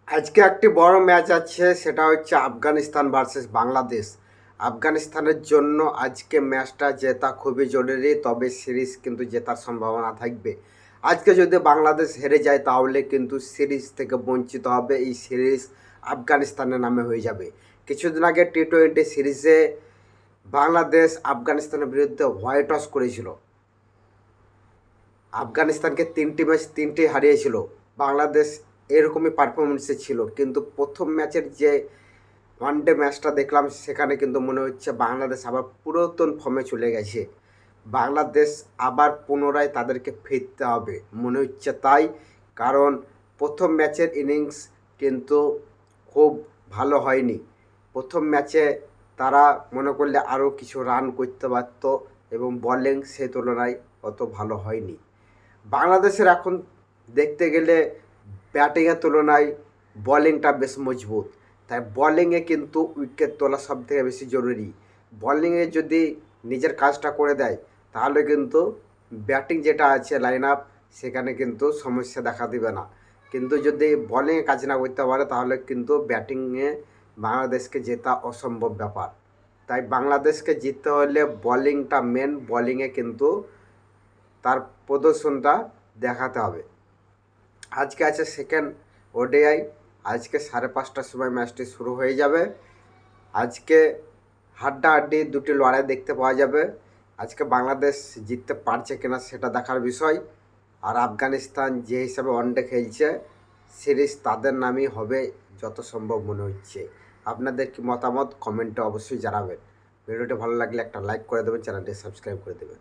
আজকে একটি বড় ম্যাচ আছে, সেটা হচ্ছে আফগানিস্তান ভার্সেস বাংলাদেশ। আফগানিস্তানের জন্য আজকে ম্যাচটা জেতা খুবই জরুরি, তবে সিরিজ কিন্তু জেতার সম্ভাবনা থাকবে। আজকে যদি বাংলাদেশ হেরে যায় তাহলে কিন্তু সিরিজ থেকে বঞ্চিত হবে, এই সিরিজ আফগানিস্তানের নামে হয়ে যাবে। কিছুদিন আগে টি-20 সিরিজে বাংলাদেশ আফগানিস্তানের বিরুদ্ধে হোয়াইট ওয়াশ করেছিল, আফগানিস্তানকে 3টি ম্যাচ 3টি হারিয়েছিল। বাংলাদেশ এরকমই পারফরমেন্সে ছিল, কিন্তু প্রথম ম্যাচের যে ওয়ানডে ম্যাচটা দেখলাম সেখানে কিন্তু মনে হচ্ছে বাংলাদেশ আবার পুরাতন ফর্মে চলে গেছে। বাংলাদেশ আবার পুনরায় তাদেরকে ফিরতে হবে মনে হচ্ছে তাই, কারণ প্রথম ম্যাচের ইনিংস কিন্তু খুব ভালো হয়নি। প্রথম ম্যাচে তারা মনে করলে আরও কিছু রান করতে পারত, এবং বলিং সেই তুলনায় অত ভালো হয়নি। বাংলাদেশের এখন দেখতে গেলে ব্যাটিংয়ের তুলনায় বলিংটা বেশ মজবুত, তাই বলিংয়ে কিন্তু উইকেট তোলা সবথেকে বেশি জরুরি। বলিংয়ে যদি নিজের কাজটা করে দেয় তাহলে কিন্তু ব্যাটিং যেটা আছে লাইন আপ, সেখানে কিন্তু সমস্যা দেখা দিবে না। কিন্তু যদি বলিংয়ে কাজ না করতে পারে তাহলে কিন্তু ব্যাটিংয়ে বাংলাদেশকে জেতা অসম্ভব ব্যাপার। তাই বাংলাদেশকে জিততে হলে বলিংটা মেন, বলিংয়ে কিন্তু তার প্রদর্শনটা দেখাতে হবে। আজকে আছে সেকেন্ড ওডিআই, আজকে 5:30টার সময় ম্যাচটি শুরু হয়ে যাবে। আজকে হাড্ডাহাড্ডি দুটি লড়াই দেখতে পাওয়া যাবে। আজকে বাংলাদেশ জিততে পারছে কিনা সেটা দেখার বিষয়। আর আফগানিস্তান যে হিসাবে ওয়ানডে খেলছে, সিরিজ তাদের নামই হবে যত সম্ভব মনে হচ্ছে। আপনাদের কি মতামত কমেন্টে অবশ্যই জানাবেন। ভিডিওটি ভালো লাগলে একটা লাইক করে দেবেন, চ্যানেলটি সাবস্ক্রাইব করে দেবেন।